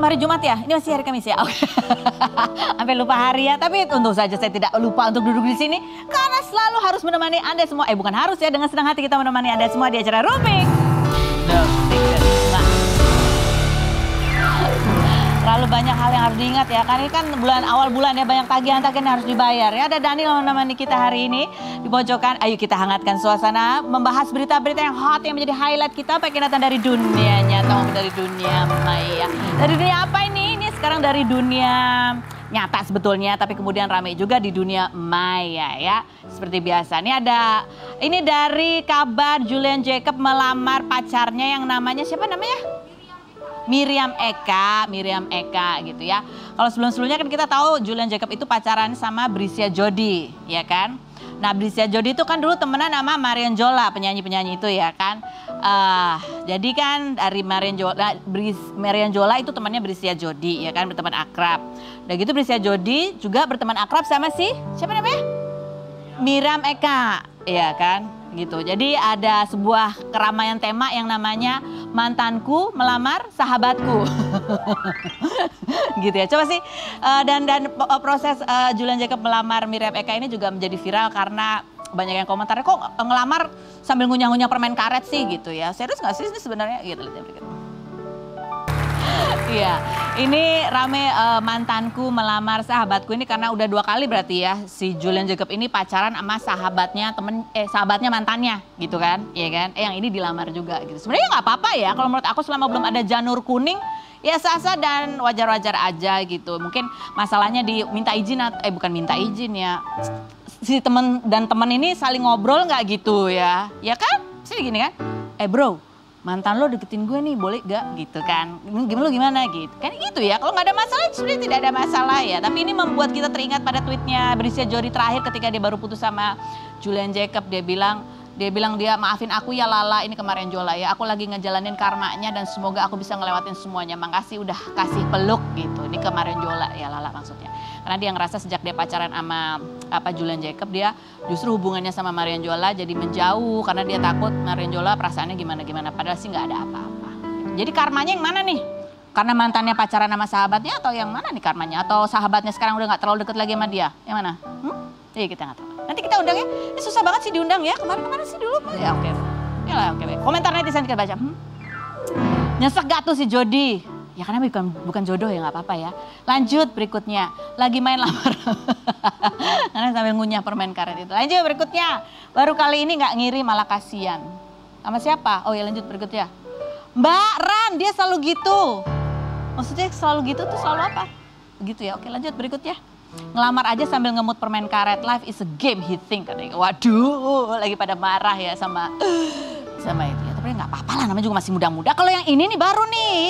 hari Jumat ya? Ini masih hari Kamis ya? Oke. Sampai lupa hari ya. Tapi untung saja saya tidak lupa untuk duduk di sini. Karena selalu harus menemani Anda semua. Bukan harus ya. Dengan senang hati kita menemani Anda semua di acara Rubik. Terlalu banyak hal yang harus diingat ya. Karena ini kan awal bulan ya. Banyak tagihan-tagihan yang harus dibayar ya. Ada Daniel menemani kita hari ini di pojokan. Ayo kita hangatkan suasana. Membahas berita-berita yang hot yang menjadi highlight kita. Pakai datang dari dunia nyata. Dari dunia maya. Dari dunia apa ini? Ini sekarang dari dunia nyata sebetulnya. Tapi kemudian ramai juga di dunia maya ya. Seperti biasa. Ini dari kabar Julian Jacob melamar pacarnya yang namanya siapa namanya? Miriam Eka gitu ya. Kalau sebelum-sebelumnya kan kita tahu Julian Jacob itu pacaran sama Brisya Jody, ya kan? Nah, Brisya Jody itu kan dulu temenan sama Marion Jola, penyanyi-penyanyi itu ya kan. Jadi kan dari Marion Jola itu temannya Brisya Jody, ya kan, berteman akrab. Udah gitu Brisya Jody juga berteman akrab sama siapa namanya? Miriam Eka, ya kan? Gitu. Jadi ada sebuah keramaian tema yang namanya mantanku melamar sahabatku. Gitu ya. Coba sih dan proses Julian Jacob melamar Miriam Eka ini juga menjadi viral karena banyak yang komentar, kok ngelamar sambil ngunyah-ngunyah permen karet sih gitu ya. Serius nggak sih ini sebenarnya? Gitu lihat berikut. Iya, ini rame mantanku melamar sahabatku ini karena udah 2 kali berarti ya si Julian Jacob ini pacaran sama sahabatnya mantannya gitu kan, iya kan? Yang ini dilamar juga gitu. Sebenarnya nggak apa-apa ya kalau menurut aku selama belum ada janur kuning ya sah-sah dan wajar-wajar aja gitu. Mungkin masalahnya diminta izin bukan minta izin ya. Si temen dan temen ini saling ngobrol nggak gitu ya, ya kan? Sini gini kan, bro. Mantan lo deketin gue nih, boleh gak? Gitu kan. Lo gimana gitu. Kan gitu ya, kalau gak ada masalah sebenarnya tidak ada masalah ya. Tapi ini membuat kita teringat pada tweetnya Brisya Jody terakhir ketika dia baru putus sama Julian Jacob. Dia bilang dia maafin aku ya Lala, ini kemarin Jola ya. Aku lagi ngejalanin karmanya dan semoga aku bisa ngelewatin semuanya. Makasih udah kasih peluk gitu. Ini kemarin Jola ya Lala maksudnya. Karena dia ngerasa sejak dia pacaran sama Julian Jacob, dia justru hubungannya sama Marion Jola jadi menjauh karena dia takut Marion Jola perasaannya gimana-gimana. Padahal sih nggak ada apa-apa. Jadi karmanya yang mana nih? Karena mantannya pacaran sama sahabatnya atau yang mana nih karmanya? Atau sahabatnya sekarang udah nggak terlalu deket lagi sama dia? Yang mana? Iya kita nggak tahu. Nanti kita undang ya. Ini susah banget sih diundang ya. Kemarin sih dulu. Ya oke. Ya lah oke. Komentar netizen kita baca. Nyesek gak tuh si Jody? Ya karena bukan jodoh ya nggak apa-apa ya. Lanjut berikutnya. Lagi main lamar. Karena sambil ngunyah permen karet itu. Lanjut berikutnya. Baru kali ini nggak ngiri malah kasihan. Sama siapa? Oh ya lanjut berikutnya. Mbak Ran dia selalu gitu. Maksudnya selalu gitu tuh selalu apa? Begitu ya. Oke lanjut berikutnya. Ngelamar aja sambil ngemut permen karet. Life is a game he think katanya. Waduh lagi pada marah ya sama itu ya. Tapi nggak apa-apa lah namanya juga masih muda-muda. Kalau yang ini nih baru nih.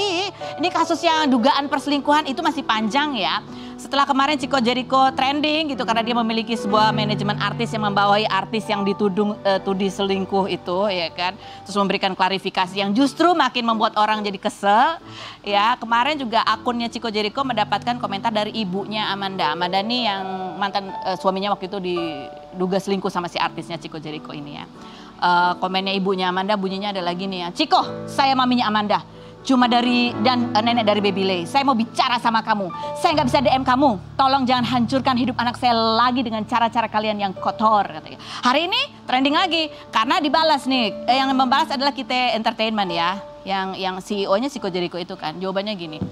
Ini kasus yang dugaan perselingkuhan itu masih panjang ya. Setelah kemarin Chico Jericho trending gitu karena dia memiliki sebuah manajemen artis yang membawahi artis yang dituding selingkuh itu ya kan. Terus memberikan klarifikasi yang justru makin membuat orang jadi kesel. Ya, kemarin juga akunnya Chico Jericho mendapatkan komentar dari ibunya Amanda. Amanda nih yang mantan suaminya waktu itu diduga selingkuh sama si artisnya Chico Jericho ini ya. Komennya ibunya Amanda bunyinya ada lagi nih ya. Chico, saya maminya Amanda. Cuma nenek dari Babylay. Saya mau bicara sama kamu. Saya nggak bisa DM kamu. Tolong jangan hancurkan hidup anak saya lagi dengan cara-cara kalian yang kotor. Katanya. Hari ini trending lagi karena dibalas nih. Yang membalas adalah Kita Entertainment ya. Yang CEO-nya Chico Jericho itu kan. Jawabannya gini.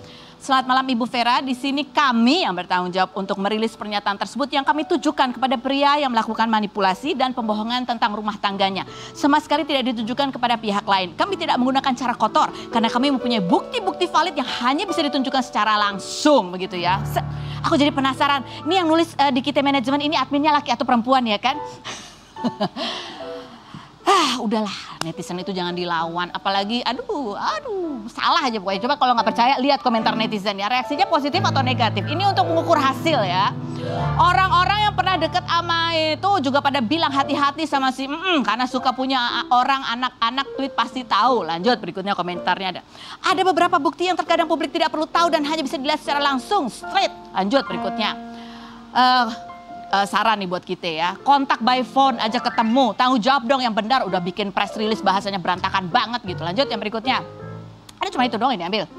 Selamat malam Ibu Vera, di sini kami yang bertanggung jawab untuk merilis pernyataan tersebut yang kami tujukan kepada pria yang melakukan manipulasi dan pembohongan tentang rumah tangganya. Sama sekali tidak ditujukan kepada pihak lain. Kami tidak menggunakan cara kotor karena kami mempunyai bukti-bukti valid yang hanya bisa ditunjukkan secara langsung begitu ya. Aku jadi penasaran, ini yang nulis di Kita Manajemen ini adminnya laki atau perempuan ya kan? Udahlah netizen itu jangan dilawan, apalagi aduh salah aja pokoknya. Coba kalau nggak percaya lihat komentar netizen ya, reaksinya positif atau negatif. Ini untuk mengukur hasil ya. Orang-orang yang pernah deket sama itu juga pada bilang hati-hati sama si karena suka punya orang anak-anak tweet pasti tahu. Lanjut berikutnya komentarnya ada beberapa bukti yang terkadang publik tidak perlu tahu dan hanya bisa dilihat secara langsung straight. Lanjut berikutnya. Saran nih buat kita ya, kontak by phone aja ketemu, tanggung jawab dong yang benar, udah bikin press release bahasanya berantakan banget gitu. Lanjut yang berikutnya, ada cuma itu doang ini ambil.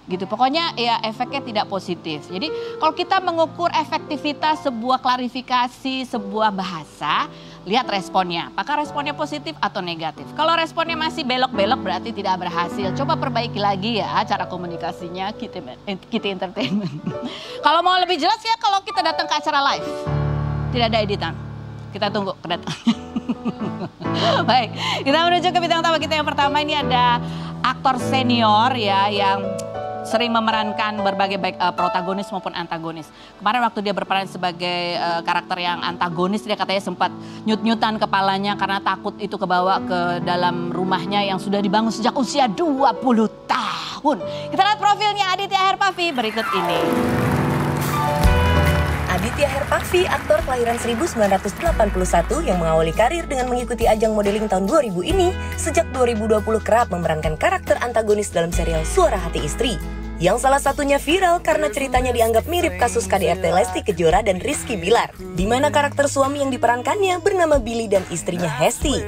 gitu. Pokoknya ya efeknya tidak positif. Jadi kalau kita mengukur efektivitas sebuah klarifikasi, sebuah bahasa, lihat responnya. Apakah responnya positif atau negatif? Kalau responnya masih belok-belok berarti tidak berhasil. Coba perbaiki lagi ya cara komunikasinya Kitty Entertainment. Kalau mau lebih jelas ya kalau kita datang ke acara live. Tidak ada editan. Kita tunggu kedatangannya. Baik, kita menuju ke bintang tamu kita yang pertama. Ini ada aktor senior ya yang sering memerankan berbagai baik protagonis maupun antagonis. Kemarin waktu dia berperan sebagai karakter yang antagonis, dia katanya sempat nyut-nyutan kepalanya karena takut itu kebawa ke dalam rumahnya yang sudah dibangun sejak usia 20 tahun. Kita lihat profilnya Aditya Herpavi berikut ini. Aditya Herpavi, aktor kelahiran 1981 yang mengawali karir dengan mengikuti ajang modeling tahun 2000 ini, sejak 2020 kerap memerankan karakter antagonis dalam serial Suara Hati Istri. Yang salah satunya viral karena ceritanya dianggap mirip kasus KDRT Lesti Kejora dan Rizky Bilar, di mana karakter suami yang diperankannya bernama Billy dan istrinya Hesti.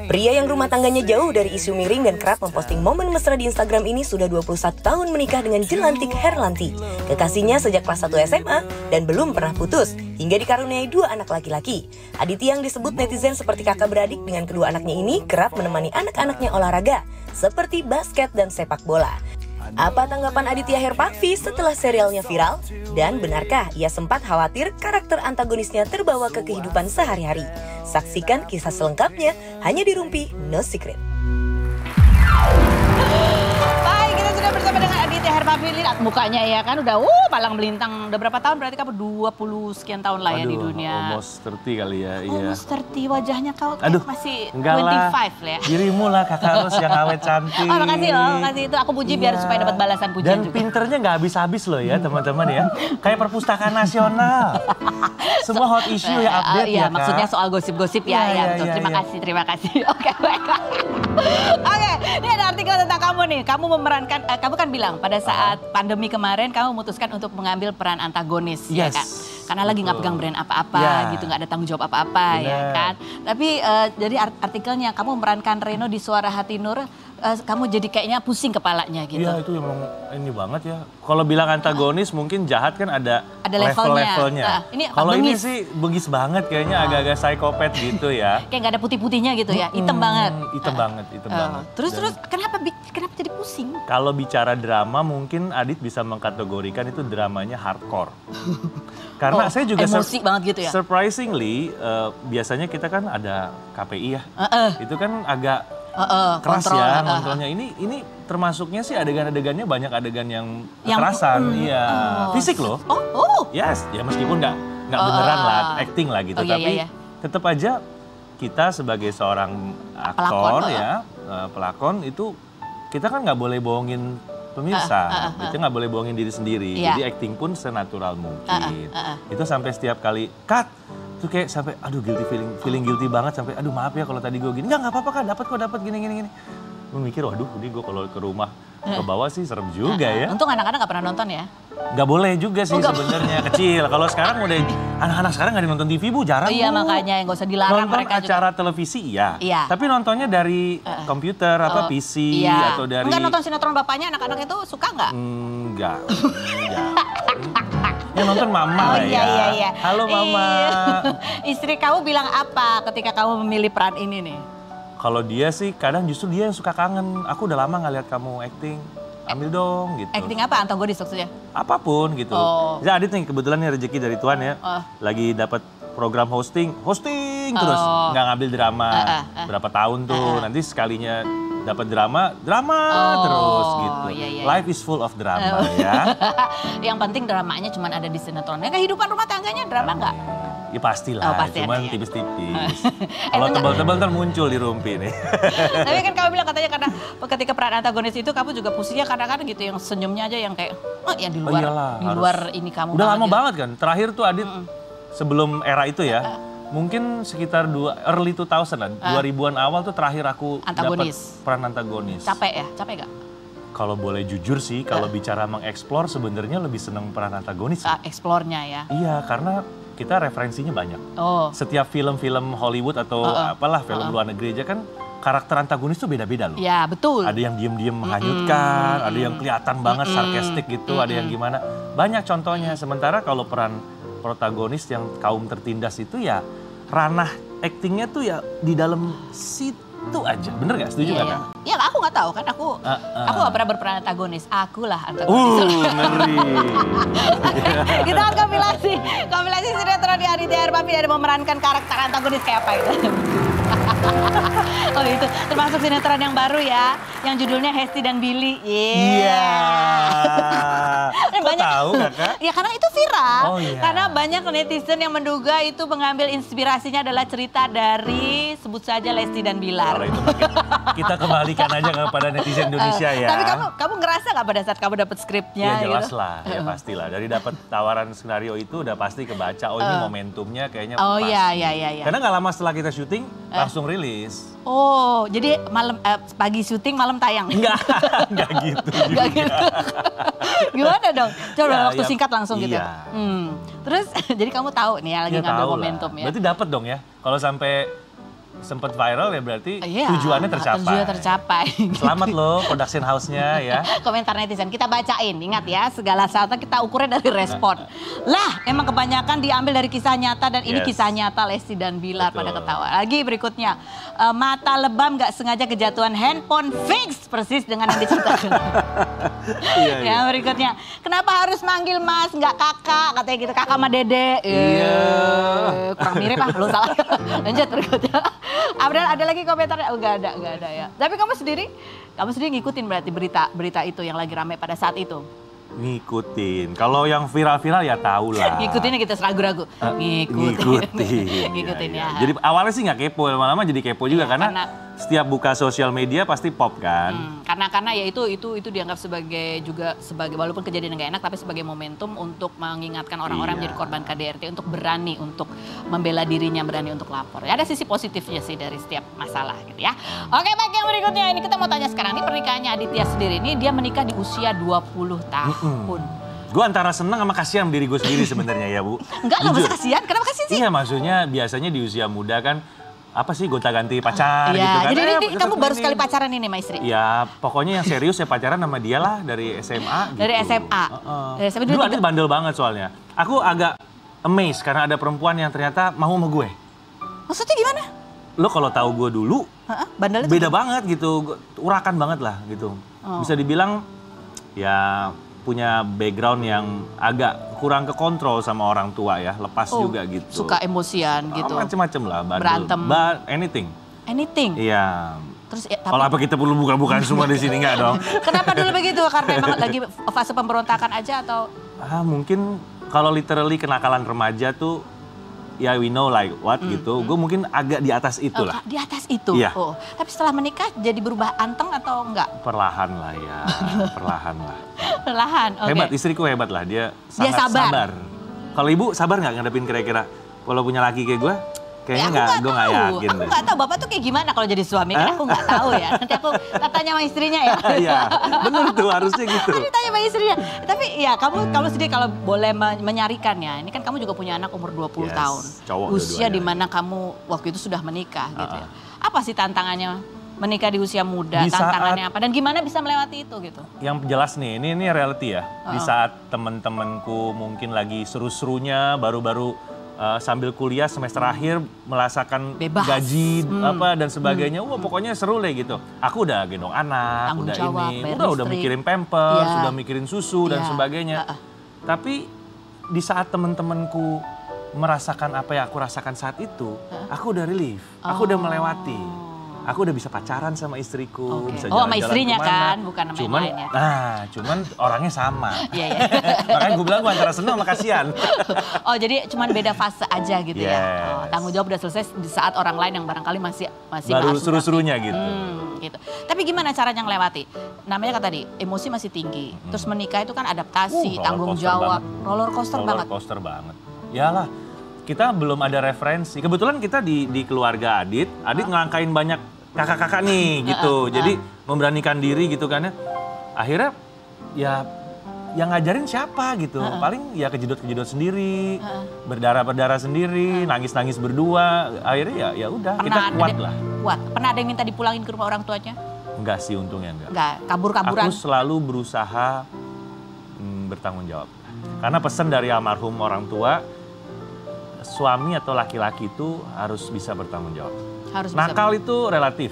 Pria yang rumah tangganya jauh dari isu miring dan kerap memposting momen mesra di Instagram ini sudah 21 tahun menikah dengan Jelantik Herlanti, kekasihnya sejak kelas 1 SMA dan belum pernah putus, hingga dikaruniai 2 anak laki-laki. Aditya yang disebut netizen seperti kakak beradik dengan kedua anaknya ini kerap menemani anak-anaknya olahraga, seperti basket dan sepak bola. Apa tanggapan Aditya Herpavi setelah serialnya viral? Dan benarkah ia sempat khawatir karakter antagonisnya terbawa ke kehidupan sehari-hari? Saksikan kisah selengkapnya hanya di Rumpi No Secret. Baik, kita sudah bersama dengan Aditya Herpavi. Lihat mukanya ya kan udah palang melintang. Udah berapa tahun berarti kamu 20 sekian tahun lah ya di dunia. Almost 30 kali ya. Almost 30 wajahnya kau masih 25 lah. ya. Dirimu lah Kakak Ros yang awet cantik. Oh makasih loh, makasih itu aku puji biar supaya dapat balasan pujian dan juga. Dan pinternya nggak habis-habis loh ya teman-teman ya. Kayak perpustakaan nasional. Semua hot issue ya update ya Kak. Maksudnya soal gosip-gosip ya. Betul. Terima kasih. Oke, baiklah. Oke, ini ada artikel tentang kamu nih. Kamu memerankan, kamu kan bilang pada saat pandemi kemarin kamu memutuskan untuk mengambil peran antagonis, ya kan? Karena lagi nggak pegang brand apa-apa, gitu, nggak ada tanggung jawab apa-apa, ya kan? Tapi jadi artikelnya kamu memerankan Reno di Suara Hati Nur, kamu jadi kayaknya pusing kepalanya gitu. Iya itu emang ini banget ya. Kalau bilang antagonis mungkin jahat kan ada level-levelnya. Kalau ini sih bengis banget kayaknya, agak-agak psikopat gitu ya. Kayak nggak ada putih-putihnya gitu ya, hitam banget. Hitam banget. Terus kenapa jadi pusing? Kalau bicara drama mungkin Adit bisa mengkategorikan itu dramanya hardcore. Karena saya juga emosi banget gitu ya. Surprisingly biasanya kita kan ada KPI ya. Itu kan agak keras kontrol, ya ngontrolnya. Ini termasuknya sih adegan-adegannya banyak adegan yang kekerasan, iya. Fisik loh. Yes, ya meskipun nggak beneran lah, acting lah gitu. Tapi tetap aja kita sebagai seorang aktor pelakon itu kita kan nggak boleh bohongin pemirsa, kita nggak boleh bohongin diri sendiri. Jadi acting pun senatural mungkin. Itu sampai setiap kali cut. Itu kayak sampai aduh feeling guilty banget, sampai aduh maaf ya kalau tadi gue gini. Enggak apa-apa kan, dapat gini. Gue mikir waduh ini gue kalau ke rumah ke bawah sih serem juga ya. Untung anak-anak gak pernah nonton ya. Gak boleh juga sih sebenarnya kecil. Kalau sekarang udah anak-anak sekarang gak nonton TV Bu, jarang. Iya makanya gak usah dilarang nonton mereka acara juga. Televisi iya. Tapi nontonnya dari komputer PC atau dari. Enggak nonton sinetron bapaknya, anak-anak itu suka nggak? Enggak. Yang nonton mama lah ya. Iya. Halo mama. Istri kamu bilang apa ketika kamu memilih peran ini nih? Kalau dia sih kadang justru dia yang suka kangen. Aku udah lama nggak lihat kamu acting. Ambil dong gitu. Acting apa? Antagonis maksudnya? Apapun gitu. Ya Adit nih kebetulan nih rezeki dari Tuhan ya. Lagi dapat program hosting terus nggak ngambil drama. Berapa tahun tuh. Nanti sekalinya dapat drama terus gitu. Iya. Life is full of drama ya. Yang penting dramanya cuma ada di sinetronnya. Kehidupan rumah tangganya drama nggak? Ya pastilah, cuman tipis-tipis. Kalau tebal-tebal ntar muncul di Rumpi nih. Tapi kan kamu bilang katanya karena ketika peran antagonis itu kamu juga pusingnya kadang-kadang gitu, yang senyumnya aja yang kayak yang di luar ini kamu. Udah lama banget kan. Terakhir tuh Adit sebelum era itu ya. Mungkin sekitar early 2000-an, 2000-an awal tuh terakhir aku dapat peran antagonis. Capek ya? Capek gak? Kalau boleh jujur sih, kalau bicara mengeksplor sebenarnya lebih seneng peran antagonis. Eksplornya ya? Iya, karena kita referensinya banyak. Setiap film-film Hollywood atau apalah film luar negeri aja kan karakter antagonis tuh beda-beda loh. Ya, betul. Ada yang diem-diem menghanyutkan, ada yang kelihatan banget sarkastik gitu, ada yang gimana. Banyak contohnya. Sementara kalau peran protagonis yang kaum tertindas itu ya ranah aktingnya tuh ya di dalam situ aja. Bener gak? Setuju gak, Kak? Ya aku gak tahu kan, aku gak pernah berperan antagonis. Akulah antagonis. Ngeri. Kita akan kompilasi sinetron di Aditya Hermafi dan memerankan karakter antagonis kayak apa itu. Oh itu, termasuk sinetron yang baru ya, yang judulnya Hesti dan Billy. Iya. Banyak tahu Kakak? Ya karena itu viral. Oh, iya. Karena banyak netizen yang menduga itu mengambil inspirasinya adalah cerita dari sebut saja Lesti dan Bilar. Kalau itu kita kembalikan aja kepada netizen Indonesia ya. Tapi kamu ngerasa nggak pada saat kamu dapat skripnya? Ya jelas gitu? lah, ya pastilah. Dari dapat tawaran skenario itu udah pasti kebaca. Oh ini momentumnya kayaknya Oh pas. iya. Karena nggak lama setelah kita syuting langsung rilis. Oh, jadi pagi syuting malam tayang? Enggak gitu juga. Enggak gitu. Gimana dong? Coba Ya, waktu singkat langsung gitu. Iya. Terus jadi kamu tahu nih ya lagi ngambil momentum ya. Berarti dapat dong ya. Kalau sampai sempat viral ya berarti Iya, tujuannya tercapai. Tujuannya tercapai. Selamat loh production house-nya ya. Komentar netizen kita bacain, ingat ya segala sesuatu kita ukurnya dari respon. Lah emang kebanyakan diambil dari kisah nyata dan ini kisah nyata Lesti dan Bilar. Betul. Pada ketawa. Lagi berikutnya, mata lebam gak sengaja kejatuhan handphone fix persis dengan yang diceritakan. Iya. Yang berikutnya, kenapa harus manggil mas nggak kakak, katanya gitu, kakak sama dede. Kurang mirip ah, lo salah. Lanjut berikutnya. Ada lagi komentarnya? Oh, nggak ada ya. Tapi kamu sendiri ngikutin berarti berita itu yang lagi ramai pada saat itu? Ngikutin. Kalau yang viral-viral ya tahu lah. Ngikutinnya gitu ragu-ragu. Ngikutin ya. Jadi awalnya sih nggak kepo, lama-lama jadi kepo juga karena setiap buka sosial media pasti pop kan. Karena ya itu dianggap sebagai walaupun kejadian nggak enak tapi sebagai momentum untuk mengingatkan orang-orang menjadi korban KDRT untuk berani untuk membela dirinya, berani untuk lapor. Ya, ada sisi positifnya sih dari setiap masalah gitu ya. Oke, baik, yang berikutnya ini kita mau tanya sekarang, ini pernikahannya Aditya sendiri ini dia menikah di usia 20 tahun. Gue antara senang sama kasihan diri gue sendiri sebenarnya ya Bu. Enggak, nggak usah kasihan. Kenapa kasihan sih? Iya, maksudnya biasanya di usia muda kan apa sih gonta-ganti pacar gitu kan. Jadi kamu baru sekali pacaran ini sama istri? Ya pokoknya yang serius ya pacaran sama dia lah dari SMA gitu. Dari SMA? Dari SMA dulu Adit bandel banget soalnya. Aku agak amazed karena ada perempuan yang ternyata mau sama gue. Maksudnya gimana? Lo kalau tahu gue dulu, bandelnya beda banget gitu, urakan banget lah gitu. Bisa dibilang ya punya background yang agak kurang kekontrol sama orang tua ya, lepas juga gitu. Suka emosian gitu. Macem-macem lah, berantem. Anything. Iya. Terus kalau apa kita perlu buka-bukaan semua di sini nggak dong? Kenapa dulu begitu? Karena emang lagi fase pemberontakan aja atau? Mungkin kalau literally kenakalan remaja tuh ya we know like what gitu. Gue mungkin agak di atas itu lah. Di atas itu? Iya. Oh. Tapi setelah menikah jadi berubah anteng atau enggak? Perlahan lah ya, perlahan lah. Perlahan, oke. Hebat, istriku hebat lah. Dia sangat sabar. Kalau ibu sabar nggak ngadepin kira-kira kalau punya laki kayak gue? Kayaknya gue nggak yakin. Aku nggak tahu Bapak tuh kayak gimana kalau jadi suami. Kan aku nggak tahu ya. Nanti aku tanya sama istrinya ya. Iya, bener tuh harusnya gitu. Nanti tanya sama istrinya. Tapi ya kamu sendiri kalau boleh menyarikan ya. Ini kan kamu juga punya anak umur 20 tahun. Cowok usia di mana kamu waktu itu sudah menikah gitu ya. Apa sih tantangannya menikah di usia muda? Tantangannya apa? Dan gimana bisa melewati itu gitu? Yang jelas nih, ini reality ya. Di saat temen-temenku mungkin lagi seru-serunya baru-baru sambil kuliah semester akhir merasakan bebas. Gaji apa dan sebagainya. Wah pokoknya seru deh gitu. Aku udah gendong anak, tanggung udah jawab, ini, udah mikirin pampers, sudah mikirin susu dan sebagainya. Tapi di saat temen-temenku merasakan apa yang aku rasakan saat itu, aku udah relief, aku udah melewati. Aku udah bisa pacaran sama istriku, bisa jalan-jalan sama istrinya kemana. Kan, bukan sama yang lain ya. Cuman orangnya sama. Iya. Makanya gue bilang gue antara senang sama kasihan. Oh jadi cuman beda fase aja gitu ya. Tanggung jawab udah selesai di saat orang lain yang barangkali masih baru seru-serunya gitu. Gitu. Tapi gimana caranya ngelewati? Namanya kan tadi emosi masih tinggi. Terus menikah itu kan adaptasi, tanggung jawab, roller coaster banget. Roller coaster banget. Yalah. Kita belum ada referensi. Kebetulan kita di keluarga Adit ngelangkain banyak kakak-kakak nih gitu. Jadi memberanikan diri gitu kan ya. Akhirnya ya yang ngajarin siapa gitu. Paling ya kejedot-kejedot sendiri, berdarah-berdarah sendiri, nangis-nangis berdua. Akhirnya ya udah kita kuat lah. Kuat. Pernah ada yang minta dipulangin ke rumah orang tuanya? Enggak sih, untungnya enggak. Enggak, kabur-kaburan. Aku selalu berusaha bertanggung jawab. Karena pesan dari almarhum orang tua, suami atau laki-laki itu harus bisa bertanggung jawab. Harus nakal itu relatif.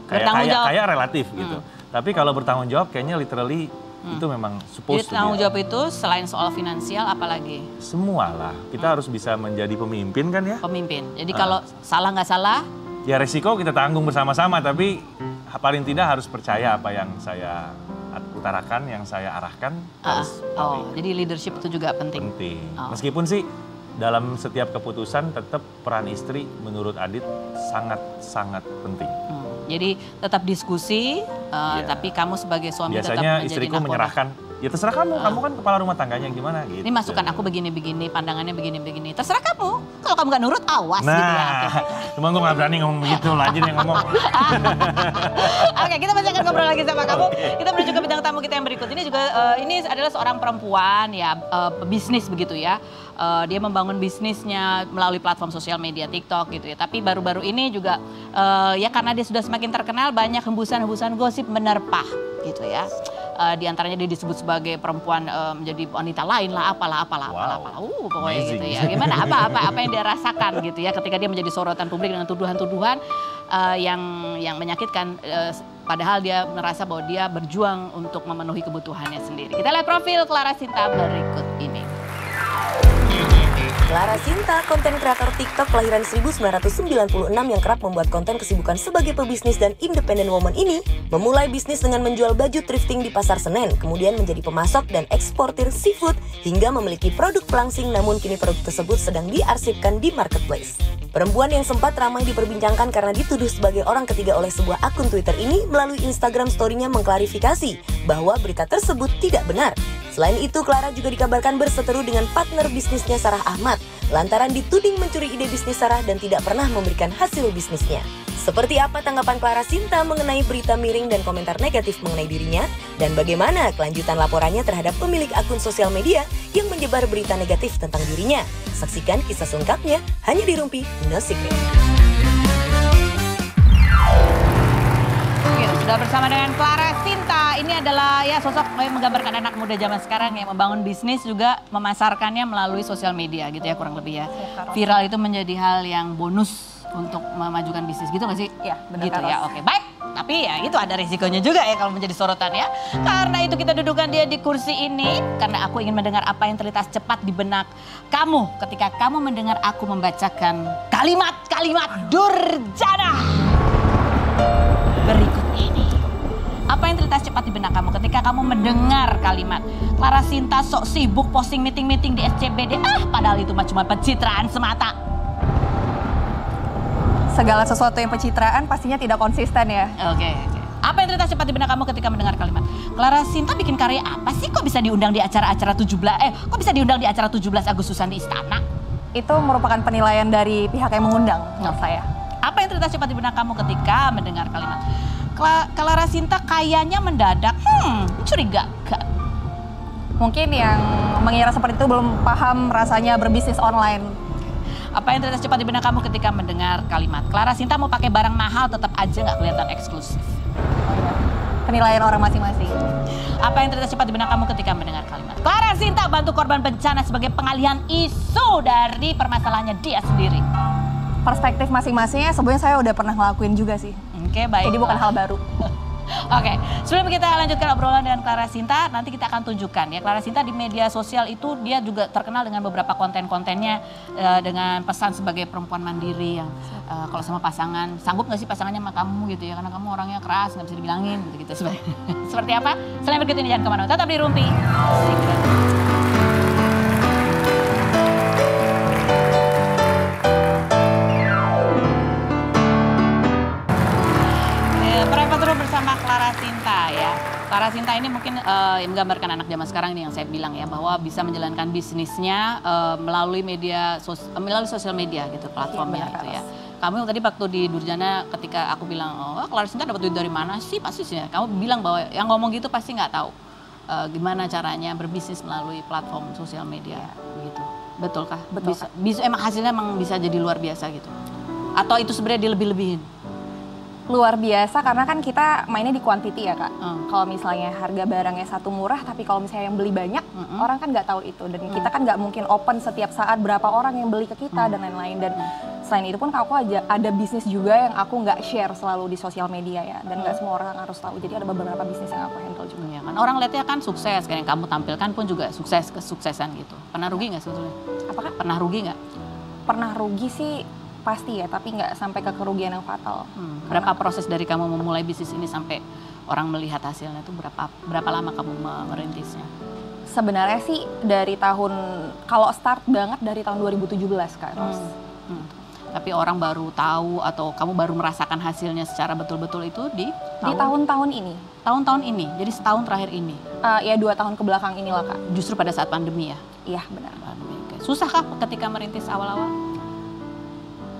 Kayak relatif gitu. Tapi kalau bertanggung jawab kayaknya literally itu memang supposed to be. Jadi tanggung jawab itu selain soal finansial apalagi? Semua lah. Kita harus bisa menjadi pemimpin kan ya? Pemimpin. Jadi kalau salah nggak salah? Ya resiko kita tanggung bersama-sama. Tapi paling tidak harus percaya apa yang saya utarakan, yang saya arahkan harus. Jadi leadership itu juga penting. Penting. Meskipun sih dalam setiap keputusan tetap peran istri menurut Adit sangat-sangat penting. Jadi tetap diskusi, tapi kamu sebagai suami tetap menjadi biasanya istriku menyerahkan, ya terserah kamu kan kepala rumah tangganya gimana gitu. Ini masukan aku begini-begini, pandangannya begini-begini, terserah kamu. Kalau kamu gak nurut, awas nah, gitu ya. Cuma gue gak berani ngomong begitu, lanjut yang ngomong. Oke, kita masih akan ngobrol lagi sama kamu. Kita menuju ke bidang tamu kita yang berikut. Ini juga ini adalah seorang perempuan ya, bisnis begitu ya. Dia membangun bisnisnya melalui platform sosial media TikTok gitu ya. Tapi baru-baru ini juga ya karena dia sudah semakin terkenal, banyak hembusan-hembusan gosip menerpa gitu ya. Di antaranya dia disebut sebagai perempuan menjadi wanita lain lah, apalah. Pokoknya gitu ya. Gimana apa yang dia rasakan gitu ya ketika dia menjadi sorotan publik dengan tuduhan-tuduhan yang menyakitkan. Padahal dia merasa bahwa dia berjuang untuk memenuhi kebutuhannya sendiri. Kita lihat profil Clara Sinta berikut ini. Clara Sinta, konten kreator TikTok kelahiran 1996 yang kerap membuat konten kesibukan sebagai pebisnis dan independent woman ini, memulai bisnis dengan menjual baju thrifting di Pasar Senen, kemudian menjadi pemasok dan eksportir seafood, hingga memiliki produk pelangsing namun kini produk tersebut sedang diarsipkan di marketplace. Perempuan yang sempat ramai diperbincangkan karena dituduh sebagai orang ketiga oleh sebuah akun Twitter ini melalui Instagram story-nya mengklarifikasi bahwa berita tersebut tidak benar. Selain itu, Clara juga dikabarkan berseteru dengan partner bisnisnya Sarah Ahmad, lantaran dituding mencuri ide bisnis Sarah dan tidak pernah memberikan hasil bisnisnya. Seperti apa tanggapan Clara Sinta mengenai berita miring dan komentar negatif mengenai dirinya? Dan bagaimana kelanjutan laporannya terhadap pemilik akun sosial media yang menyebar berita negatif tentang dirinya? Saksikan kisah selengkapnya hanya di Rumpi No Secret. Sudah bersama dengan Clara Sinta. Ini adalah ya sosok yang menggambarkan anak muda zaman sekarang yang membangun bisnis juga memasarkannya melalui sosial media gitu ya kurang lebih ya. Viral itu menjadi hal yang bonus untuk memajukan bisnis gitu nggak sih? Iya benar. Gitu ya. Oke baik. Tapi ya itu ada risikonya juga ya kalau menjadi sorotan ya. Karena itu kita dudukkan dia di kursi ini karena aku ingin mendengar apa yang terlintas cepat di benak kamu ketika kamu mendengar aku membacakan kalimat-kalimat durjana berikut ini. Apa yang terlintas cepat di benak kamu ketika kamu mendengar kalimat Clara Sinta sok sibuk posting meeting-meeting di SCBD, padahal itu cuma pencitraan semata. Segala sesuatu yang pencitraan pastinya tidak konsisten ya. Oke. Apa yang terlintas cepat di benak kamu ketika mendengar kalimat Clara Sinta bikin karya apa sih? Kok bisa diundang di acara-acara 17 kok bisa diundang di acara 17 Agustusan di Istana? Itu merupakan penilaian dari pihak yang mengundang menurut saya. Apa yang terlintas cepat di benak kamu ketika mendengar kalimat Clara Sinta kayaknya mendadak, mencurigakan. Mungkin yang mengira seperti itu belum paham rasanya berbisnis online. Apa yang terlintas cepat di benak kamu ketika mendengar kalimat Clara Sinta mau pakai barang mahal tetap aja nggak kelihatan eksklusif? Penilaian orang masing-masing. Apa yang terlintas cepat di benak kamu ketika mendengar kalimat Clara Sinta bantu korban bencana sebagai pengalihan isu dari permasalahannya dia sendiri? Perspektif masing-masingnya sebenarnya saya udah pernah ngelakuin juga sih. Oke, baik. Jadi bukan hal baru. Oke, sebelum kita lanjutkan obrolan dengan Clara Sinta, nanti kita akan tunjukkan ya Clara Sinta di media sosial itu dia juga terkenal dengan beberapa konten-kontennya dengan pesan sebagai perempuan mandiri yang kalau sama pasangan, sanggup nggak sih pasangannya sama kamu gitu ya, karena kamu orangnya keras, nggak bisa dibilangin gitu-gitu. Seperti apa? Selain berikut ini jangan kemana-mana, tetap di Rumpi Secret. Bersama Clara Sinta ya. Clara Sinta ini mungkin yang menggambarkan anak zaman sekarang ini yang saya bilang ya, bahwa bisa menjalankan bisnisnya melalui sosial media gitu, platformnya gitu ya. Kamu tadi waktu di Durjana ketika aku bilang, Clara Sinta dapat duit dari mana sih? Pasti sih ya. Kamu bilang bahwa yang ngomong gitu pasti nggak tahu. gimana caranya berbisnis melalui platform sosial media gitu. Betulkah? Betul. Bisa emang hasilnya emang bisa jadi luar biasa gitu. Atau itu sebenarnya dilebih-lebihin? Luar biasa karena kan kita mainnya di quantity ya Kak. Kalau misalnya harga barangnya satu murah, tapi kalau misalnya yang beli banyak, orang kan nggak tahu itu. Dan kita kan nggak mungkin open setiap saat berapa orang yang beli ke kita dan lain-lain. Dan selain itu pun aku ada bisnis juga yang aku nggak share selalu di sosial media ya. Dan nggak semua orang harus tahu. Jadi ada beberapa bisnis yang aku handle juga. Ya kan orang lihatnya kan sukses, kayak yang kamu tampilkan pun juga sukses, kesuksesan gitu. Pernah rugi nggak sebetulnya? Apakah? Pernah rugi nggak? Pernah rugi sih pasti ya, tapi nggak sampai ke kerugian yang fatal. Berapa proses dari kamu memulai bisnis ini sampai orang melihat hasilnya itu berapa lama kamu merintisnya? Sebenarnya sih dari kalau start banget dari tahun 2017 Kak Ros. Tapi orang baru tahu atau kamu baru merasakan hasilnya secara betul-betul itu di tahun-tahun ini. Tahun-tahun ini, jadi setahun terakhir ini? Ya 2 tahun ke belakang inilah Kak. Justru pada saat pandemi ya? Iya benar. Susah kah ketika merintis awal-awal?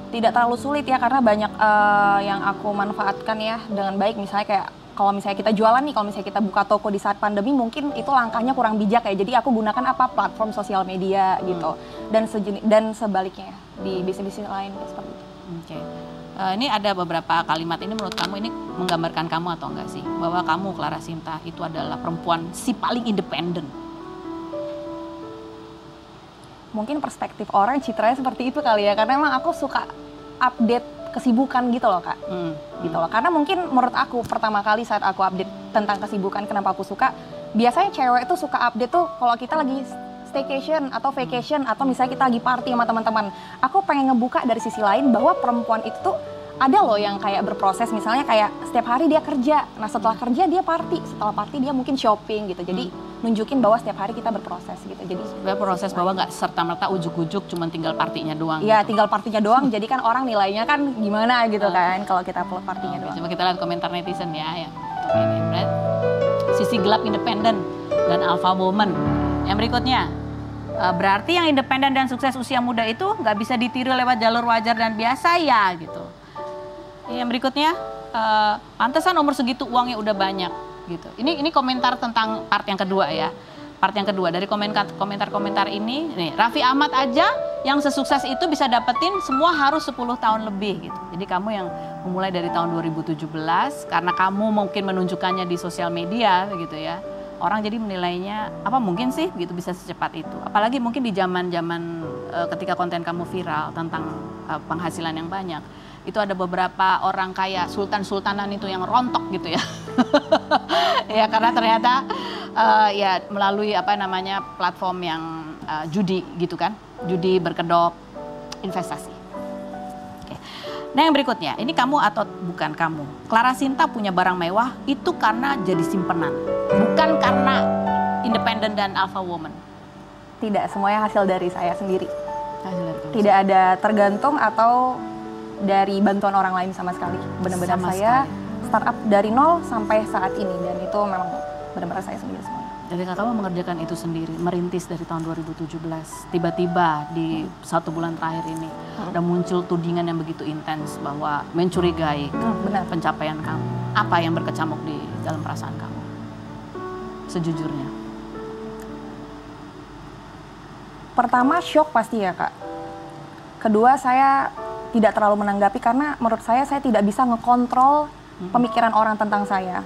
Tidak terlalu sulit ya, karena banyak yang aku manfaatkan ya dengan baik. Misalnya kayak kalau misalnya kita jualan nih, kalau misalnya kita buka toko di saat pandemi, mungkin itu langkahnya kurang bijak ya. Jadi aku gunakan platform sosial media gitu. Dan sebaliknya di bisnis-bisnis lain seperti itu. Oke. Ini ada beberapa kalimat ini menurut kamu ini menggambarkan kamu atau enggak sih? Bahwa kamu Clara Sinta itu adalah perempuan si paling independen. Mungkin perspektif orang citranya seperti itu kali ya, karena emang aku suka update kesibukan gitu loh Kak. Gitu loh. Karena mungkin menurut aku pertama kali saat aku update tentang kesibukan, kenapa aku suka, biasanya cewek itu suka update tuh kalau kita lagi staycation atau vacation atau misalnya kita lagi party sama teman-teman. Aku pengen ngebuka dari sisi lain bahwa perempuan itu tuh ada loh yang kayak berproses, misalnya kayak setiap hari dia kerja, nah setelah kerja dia party, setelah party dia mungkin shopping gitu. Jadi nunjukin bahwa setiap hari kita berproses gitu. Jadi berproses bahwa nggak serta-merta ujuk-ujuk cuma tinggal partinya doang. Iya, gitu. Tinggal partinya doang. Jadi kan orang nilainya kan gimana gitu kan kalau kita upload partinya doang. Coba kita lihat komentar netizen ya. Ini sisi gelap independen dan alpha woman. Yang berikutnya, berarti yang independen dan sukses usia muda itu nggak bisa ditiru lewat jalur wajar dan biasa ya gitu. Yang berikutnya, pantesan umur segitu uangnya udah banyak gitu. Ini komentar tentang part yang kedua ya. Part yang kedua dari komentar-komentar ini, nih Raffi Ahmad aja yang sesukses itu bisa dapetin semua harus 10 tahun lebih gitu. Jadi kamu yang memulai dari tahun 2017 karena kamu mungkin menunjukkannya di sosial media gitu ya. Orang jadi menilainya apa mungkin sih gitu bisa secepat itu. Apalagi mungkin di zaman-zaman ketika konten kamu viral tentang penghasilan yang banyak. Itu ada beberapa orang kayak sultan-sultanan itu yang rontok gitu ya. Ya karena ternyata ya melalui platform yang judi gitu kan. Judi berkedok investasi. Oke. Nah yang berikutnya, ini kamu atau bukan kamu. Clara Sinta punya barang mewah itu karena jadi simpenan. Bukan karena independen dan alpha woman. Tidak, semuanya hasil dari saya sendiri. Hasil dari kamu. Tidak ada tergantung atau dari bantuan orang lain sama sekali. Benar-benar saya startup dari nol sampai saat ini dan itu memang benar-benar saya sendiri semua. Jadi kamu mengerjakan itu sendiri, merintis dari tahun 2017. Tiba-tiba di 1 bulan terakhir ini udah muncul tudingan yang begitu intens bahwa mencurigai pencapaian kamu. Apa yang berkecamuk di dalam perasaan kamu? Sejujurnya. Pertama shock pasti ya Kak. Kedua saya tidak terlalu menanggapi karena menurut saya tidak bisa ngekontrol pemikiran orang tentang saya.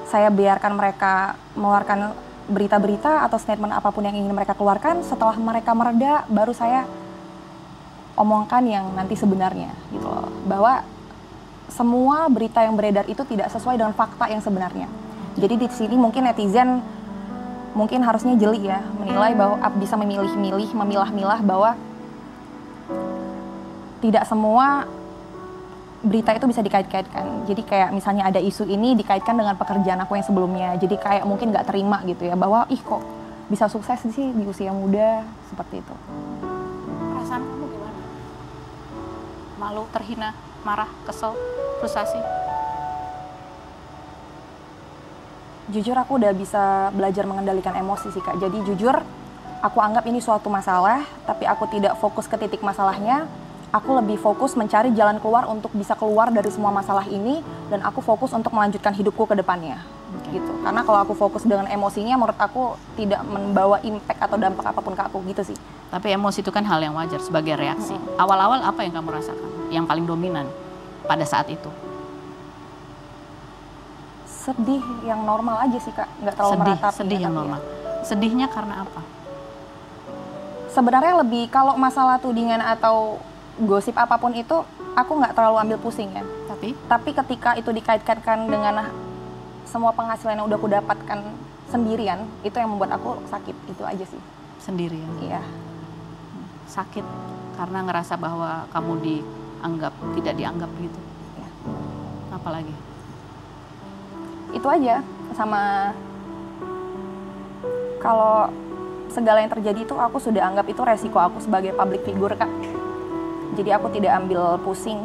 Saya biarkan mereka mengeluarkan berita-berita atau statement apapun yang ingin mereka keluarkan. Setelah mereka mereda, baru saya omongkan yang nanti sebenarnya gitu loh. Bahwa semua berita yang beredar itu tidak sesuai dengan fakta yang sebenarnya. Jadi di sini mungkin netizen mungkin harusnya jeli ya, menilai bahwa bisa memilih-milih, memilah-milah bahwa tidak semua berita itu bisa dikait-kaitkan. Jadi kayak misalnya ada isu ini dikaitkan dengan pekerjaan aku yang sebelumnya. Jadi kayak mungkin nggak terima gitu ya, bahwa ih kok bisa sukses sih di usia muda, seperti itu. Perasaan kamu gimana? Malu, terhina, marah, kesel, frustasi? Jujur aku udah bisa belajar mengendalikan emosi sih Kak. Jadi jujur aku anggap ini suatu masalah, tapi aku tidak fokus ke titik masalahnya. Aku lebih fokus mencari jalan keluar untuk bisa keluar dari semua masalah ini, dan aku fokus untuk melanjutkan hidupku ke depannya. gitu. Karena kalau aku fokus dengan emosinya, menurut aku tidak membawa impact atau dampak apapun ke aku gitu sih. Tapi emosi itu kan hal yang wajar sebagai reaksi. Awal-awal apa yang kamu rasakan? Yang paling dominan pada saat itu? Sedih yang normal aja sih Kak, nggak terlalu meratapi. Sedih yang normal. Sedihnya karena apa? Sebenarnya lebih kalau masalah tudingan atau gosip apapun itu, aku nggak terlalu ambil pusing ya. Tapi ketika itu dikaitkan dengan semua penghasilan yang udah aku dapatkan sendirian, itu yang membuat aku sakit, itu aja sih. Sendirian? Iya. Sakit karena ngerasa bahwa kamu dianggap, tidak dianggap gitu? Iya. Apalagi? Itu aja, sama kalau segala yang terjadi itu aku sudah anggap itu resiko aku sebagai public figure Kak. Jadi aku tidak ambil pusing.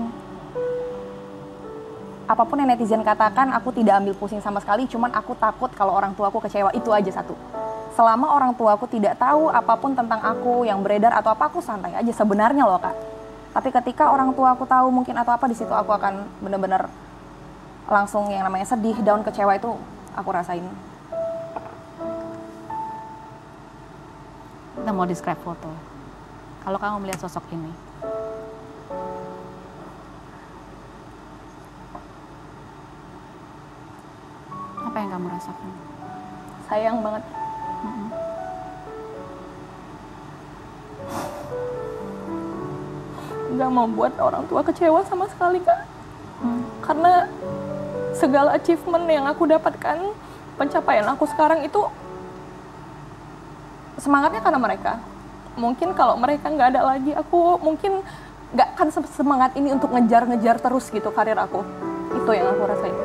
Apapun yang netizen katakan, aku tidak ambil pusing sama sekali, cuman aku takut kalau orang tua aku kecewa, itu aja satu. Selama orang tua aku tidak tahu apapun tentang aku yang beredar atau apa, aku santai aja sebenarnya loh Kak. Tapi ketika orang tua aku tahu mungkin atau apa, di situ aku akan benar-benar langsung yang namanya sedih, down, kecewa itu aku rasain. Kita mau describe foto. Kalau kamu melihat sosok ini, apa yang kamu rasakan? Sayang banget. Gak mau buat orang tua kecewa sama sekali Kak. Karena segala achievement yang aku dapatkan, pencapaian aku sekarang itu semangatnya karena mereka. Mungkin kalau mereka nggak ada lagi, aku mungkin nggak akan semangat ini untuk ngejar-ngejar terus gitu karir aku. Itu yang aku rasain.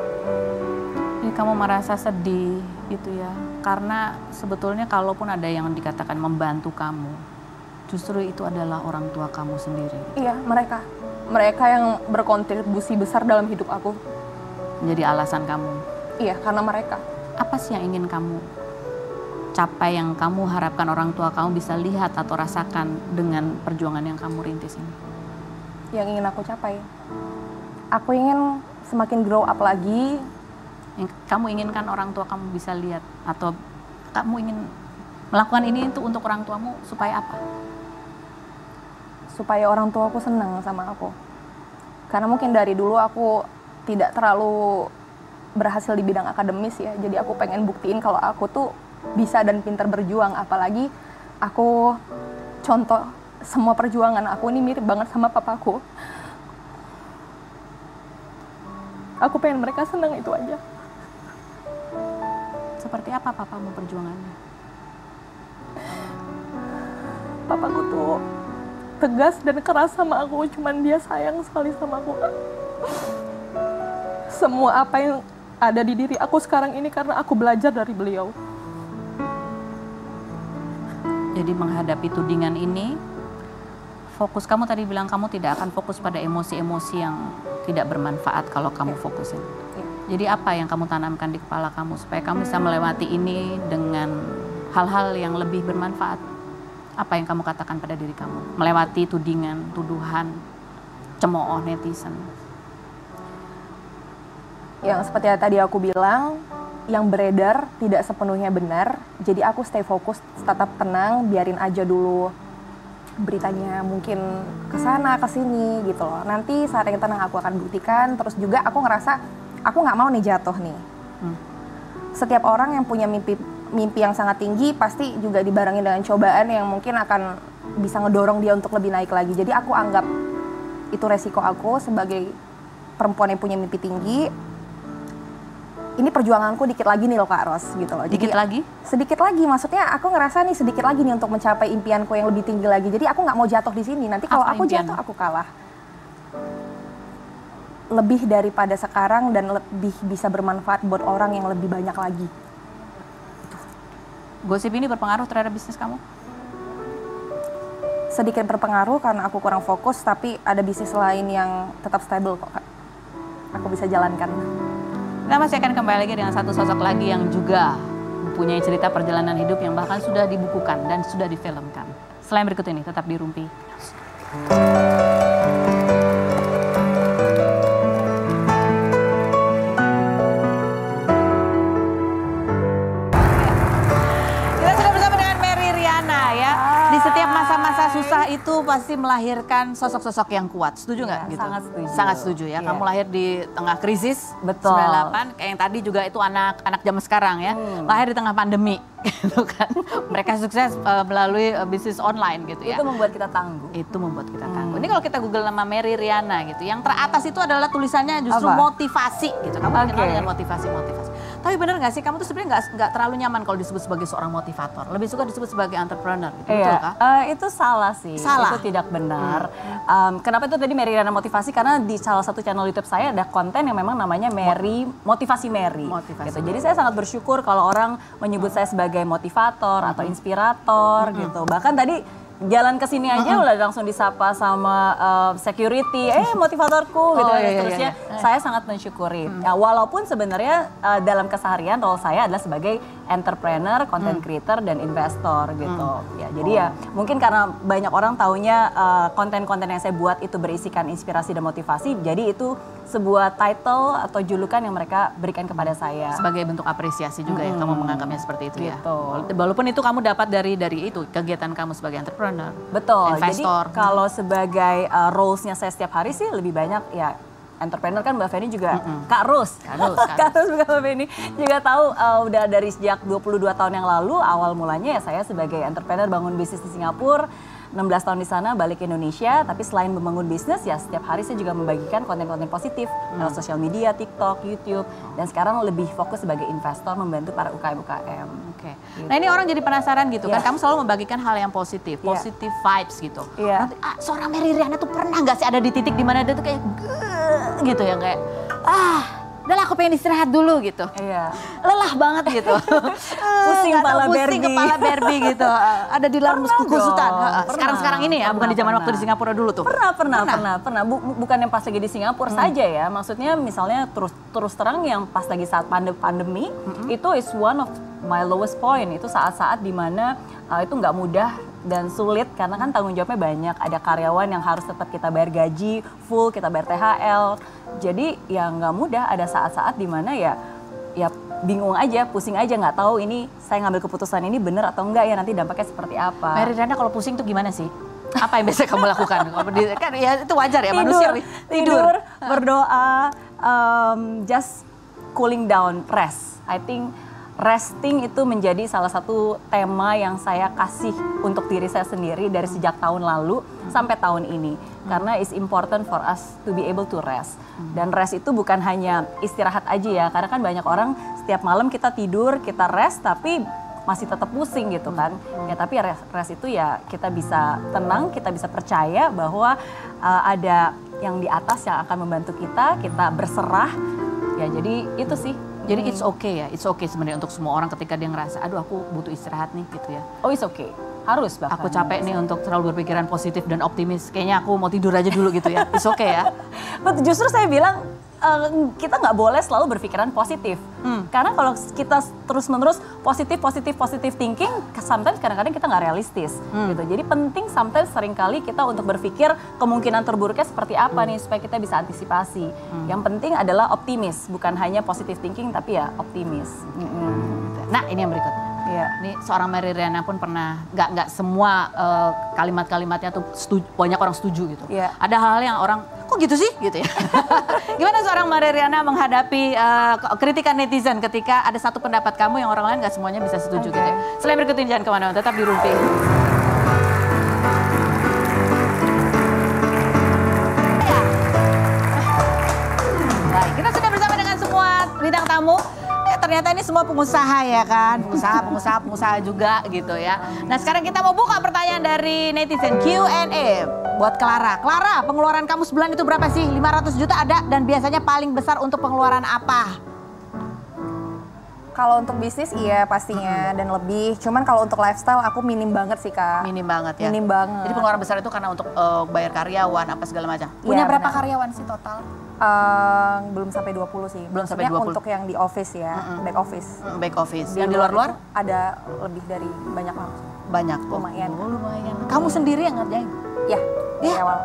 Jadi kamu merasa sedih gitu ya, karena sebetulnya kalaupun ada yang dikatakan membantu kamu, justru itu adalah orang tua kamu sendiri. Iya, mereka. Mereka yang berkontribusi besar dalam hidup aku. Menjadi alasan kamu? Iya, karena mereka. Apa sih yang ingin kamu capai, yang kamu harapkan orang tua kamu bisa lihat atau rasakan dengan perjuangan yang kamu rintis ini? Yang ingin aku capai? Aku ingin semakin grow up lagi. Yang kamu inginkan orang tua kamu bisa lihat, atau kamu ingin melakukan ini itu untuk orang tuamu supaya apa? Supaya orang tua aku senang sama aku. Karena mungkin dari dulu aku tidak terlalu berhasil di bidang akademis ya. Jadi aku pengen buktiin kalau aku tuh bisa dan pintar berjuang. Apalagi aku contoh semua perjuangan aku ini mirip banget sama papaku. Aku pengen mereka senang, itu aja. Seperti apa papamu perjuangannya? Papaku tuh tegas dan keras sama aku, cuman dia sayang sekali sama aku. Semua apa yang ada di diri aku sekarang ini karena aku belajar dari beliau. Jadi menghadapi tudingan ini, fokus kamu tadi bilang kamu tidak akan fokus pada emosi-emosi yang tidak bermanfaat kalau kamu fokusin. Jadi apa yang kamu tanamkan di kepala kamu supaya kamu bisa melewati ini dengan hal-hal yang lebih bermanfaat? Apa yang kamu katakan pada diri kamu? Melewati tudingan, tuduhan, cemooh netizen. Yang seperti yang tadi aku bilang, yang beredar tidak sepenuhnya benar. Jadi aku stay fokus, tetap tenang, biarin aja dulu beritanya mungkin kesana kesini gitu loh. Nanti saat yang tenang aku akan buktikan. Terus juga aku ngerasa aku nggak mau nih jatuh nih. Setiap orang yang punya mimpi yang sangat tinggi pasti juga dibarengi dengan cobaan yang mungkin akan bisa ngedorong dia untuk lebih naik lagi. Jadi aku anggap itu resiko aku sebagai perempuan yang punya mimpi tinggi. Ini perjuanganku dikit lagi nih loh Kak Ros gitu loh. Dikit jadi, lagi? Sedikit lagi, maksudnya aku ngerasa nih sedikit lagi nih untuk mencapai impianku yang lebih tinggi lagi. Jadi aku nggak mau jatuh di sini. Nanti kalau aku jatuh aku kalah. Lebih daripada sekarang dan lebih bisa bermanfaat buat orang yang lebih banyak lagi. Gosip ini berpengaruh terhadap bisnis kamu? Sedikit berpengaruh karena aku kurang fokus, tapi ada bisnis lain yang tetap stable kok Kak. Aku bisa jalankan. Kita masih akan kembali lagi dengan satu sosok lagi yang juga mempunyai cerita perjalanan hidup yang bahkan sudah dibukukan dan sudah difilmkan. Selain berikut ini, tetap di Rumpi. susah itu pasti melahirkan sosok-sosok yang kuat. Setuju nggak gitu? Sangat setuju. Sangat setuju ya. Kamu lahir di tengah krisis. Betul. 98, kayak yang tadi juga itu anak zaman sekarang ya. Lahir di tengah pandemi gitu kan. Mereka sukses melalui bisnis online gitu ya. Itu membuat kita tangguh. Itu membuat kita tangguh. Ini kalau kita Google nama Mary Riana gitu, yang teratas itu adalah tulisannya justru motivasi gitu. Kamu kenal dengan motivasi. Tapi benar nggak sih, kamu tuh sebenarnya nggak terlalu nyaman kalau disebut sebagai seorang motivator. Lebih suka disebut sebagai entrepreneur gitu, betul kah? Itu salah sih. Salah. Itu tidak benar. Kenapa itu tadi Mary Riana Motivasi? Karena di salah satu channel YouTube saya ada konten yang memang namanya Motivasi Mary. Gitu. Jadi saya sangat bersyukur kalau orang menyebut saya sebagai motivator atau inspirator gitu. Bahkan tadi jalan ke sini aja udah langsung disapa sama security, motivatorku gitu dan seterusnya. Saya sangat mensyukuri. Ya, walaupun sebenarnya dalam keseharian role saya adalah sebagai entrepreneur, content creator dan investor gitu. Ya, jadi ya mungkin karena banyak orang taunya konten-konten yang saya buat itu berisikan inspirasi dan motivasi, jadi itu sebuah title atau julukan yang mereka berikan kepada saya. Sebagai bentuk apresiasi juga ya, kamu menganggapnya seperti itu gitu. Ya. Walaupun itu kamu dapat dari itu, kegiatan kamu sebagai entrepreneur. Betul, investor. Jadi kalau sebagai roles-nya saya setiap hari sih lebih banyak ya entrepreneur kan Mbak Feni juga Kak Ros. Kak Ros bukan Mbak Feni juga tahu udah dari sejak 22 tahun yang lalu awal mulanya ya saya sebagai entrepreneur bangun bisnis di Singapura. 16 tahun di sana balik ke Indonesia, tapi selain membangun bisnis ya setiap hari saya juga membagikan konten-konten positif lewat sosial media, TikTok, YouTube, dan sekarang lebih fokus sebagai investor membantu para UKM-UKM. Oke. Nah ini orang jadi penasaran gitu kan, kamu selalu membagikan hal yang positif, positive vibes gitu. Nanti seorang Mary Riana tuh pernah nggak sih ada di titik dimana dia tuh kayak gitu ya kayak udahlah aku pengen istirahat dulu gitu. Lelah banget gitu. Pusing kepala Barbie gitu. Ada di dalam kekusutan. Sekarang ini ya, bukan di zaman waktu di Singapura dulu tuh. Pernah. Bukan yang pas lagi di Singapura saja ya. Maksudnya misalnya terus terang yang pas lagi saat pandemi itu is one of my lowest point. Itu saat-saat dimana itu nggak mudah dan sulit karena kan tanggung jawabnya banyak. Ada karyawan yang harus tetap kita bayar gaji full, kita bayar THL. Jadi ya nggak mudah, ada saat-saat dimana ya bingung aja, pusing aja, nggak tahu ini saya ngambil keputusan ini benar atau enggak ya nanti dampaknya seperti apa. Mary Riana kalau pusing tuh gimana sih? Apa yang biasa kamu lakukan? Kan ya itu wajar ya manusiawi. Tidur, berdoa, just cooling down, rest. I think resting itu menjadi salah satu tema yang saya kasih untuk diri saya sendiri dari sejak tahun lalu sampai tahun ini. Karena it's important for us to be able to rest. Dan rest itu bukan hanya istirahat aja ya, karena kan banyak orang setiap malam kita tidur, kita rest tapi masih tetap pusing gitu kan. Ya tapi rest itu ya kita bisa tenang, kita bisa percaya bahwa ada yang di atas yang akan membantu kita berserah. Ya jadi itu sih. Jadi it's okay ya, it's okay sebenarnya untuk semua orang ketika dia ngerasa, aduh aku butuh istirahat nih gitu ya. Oh it's okay, harus bahkan. Aku capek nih untuk selalu berpikiran positif dan optimis, kayaknya aku mau tidur aja dulu gitu ya, it's okay ya. Justru saya bilang kita nggak boleh selalu berpikiran positif. Karena kalau kita terus-menerus positif thinking, sometimes kadang-kadang kita nggak realistis gitu. Jadi penting sometimes seringkali kita untuk berpikir kemungkinan terburuknya seperti apa nih supaya kita bisa antisipasi. Yang penting adalah optimis, bukan hanya positive thinking tapi ya optimis. Nah ini yang berikutnya. Ini seorang Mary Riana pun pernah, nggak semua kalimat-kalimatnya tuh banyak orang setuju gitu. Ada hal-hal yang orang, kok gitu sih gitu ya. Gimana seorang Mary Riana menghadapi kritikan netizen ketika ada satu pendapat kamu yang orang lain nggak semuanya bisa setuju gitu ya. Selain berikut ini jangan kemana-mana, tetap di Rumpi. Baik, kita sudah bersama dengan semua bintang tamu. Ternyata ini semua pengusaha ya kan, pengusaha juga gitu ya. Nah sekarang kita mau buka pertanyaan dari netizen Q&A buat Clara. Clara, pengeluaran kamu sebulan itu berapa sih? 500 juta ada dan biasanya paling besar untuk pengeluaran apa? Kalau untuk bisnis iya pastinya dan lebih. Cuman kalau untuk lifestyle aku minim banget sih Kak. Minim banget ya? Minim banget. Jadi pengeluaran besar itu karena untuk bayar karyawan apa segala macam? Punya berapa karyawan sih total? Belum sampai 20 sih. Belum sampai 20. Untuk yang di office ya, back office. Back office. Yang di luar-luar? Ada lebih dari banyak banget. Banyak? Lumayan. Oh, lumayan. Kamu sendiri yang ngerjain? Ya, dari awal.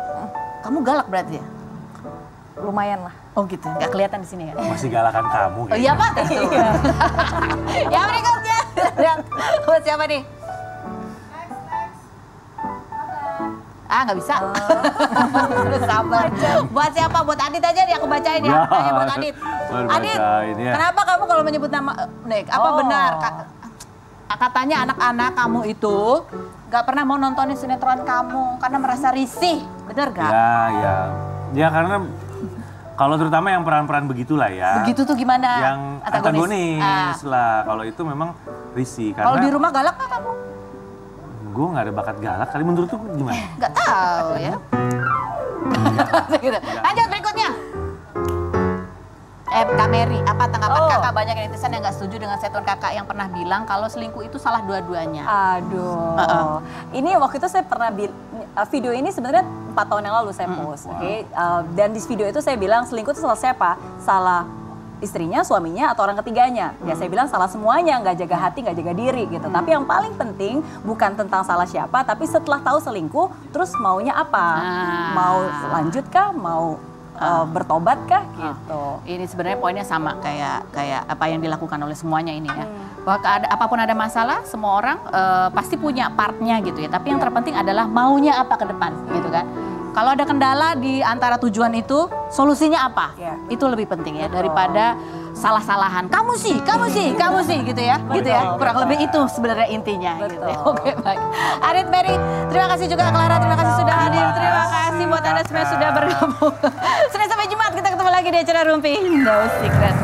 Kamu galak berarti ya? Lumayan lah. Oh gitu, nggak kelihatan di sini ya? Masih galakan kamu kayaknya. Oh iya Pak? Yang berikutnya. Lihat, buat siapa nih? Nggak bisa. Sabar. Buat siapa? Buat Adit aja nih aku bacain ya. Tanya buat Adit. Adit, kenapa kamu kalau menyebut nama Nek? Apa benar? Katanya anak-anak kamu itu nggak pernah mau nontonin sinetron kamu karena merasa risih. Bener gak? Ya karena kalau terutama yang peran-peran begitulah ya. Begitu tuh gimana? Yang antagonis lah. Kalau itu memang risih. Kalau di rumah galak nggak kamu? Gue nggak ada bakat galak. Kali menurut tuh gimana? Nggak tahu ya. Lanjut berikutnya. Kak Mary, apa tanggapan kakak? Banyak netizen yang nggak setuju dengan statement kakak yang pernah bilang kalau selingkuh itu salah dua-duanya. Aduh, ini waktu itu saya pernah video ini sebenarnya 4 tahun yang lalu saya post, dan di video itu saya bilang selingkuh itu salah siapa? Salah istrinya, suaminya, atau orang ketiganya. Ya saya bilang salah semuanya, nggak jaga hati, nggak jaga diri gitu. Tapi yang paling penting bukan tentang salah siapa, tapi setelah tahu selingkuh, terus maunya apa? Mau lanjut kah? Mau bertobat kah gitu. Ini sebenarnya poinnya sama kayak apa yang dilakukan oleh semuanya ini ya. Bahwa apapun ada masalah, semua orang pasti punya partnya gitu ya. Tapi yang terpenting adalah maunya apa ke depan gitu kan. Kalau ada kendala di antara tujuan itu, solusinya apa? Itu lebih penting ya daripada salah-salahan. Kamu sih gitu ya. Gitu ya. Kurang lebih itu sebenarnya intinya gitu ya. Oke, baik. Adit, Mary, terima kasih juga Clara, terima kasih sudah hadir. Terima kasih buat Anda semua sudah bergabung. Senin sampai Jumat kita ketemu lagi di acara Rumpi No Secret.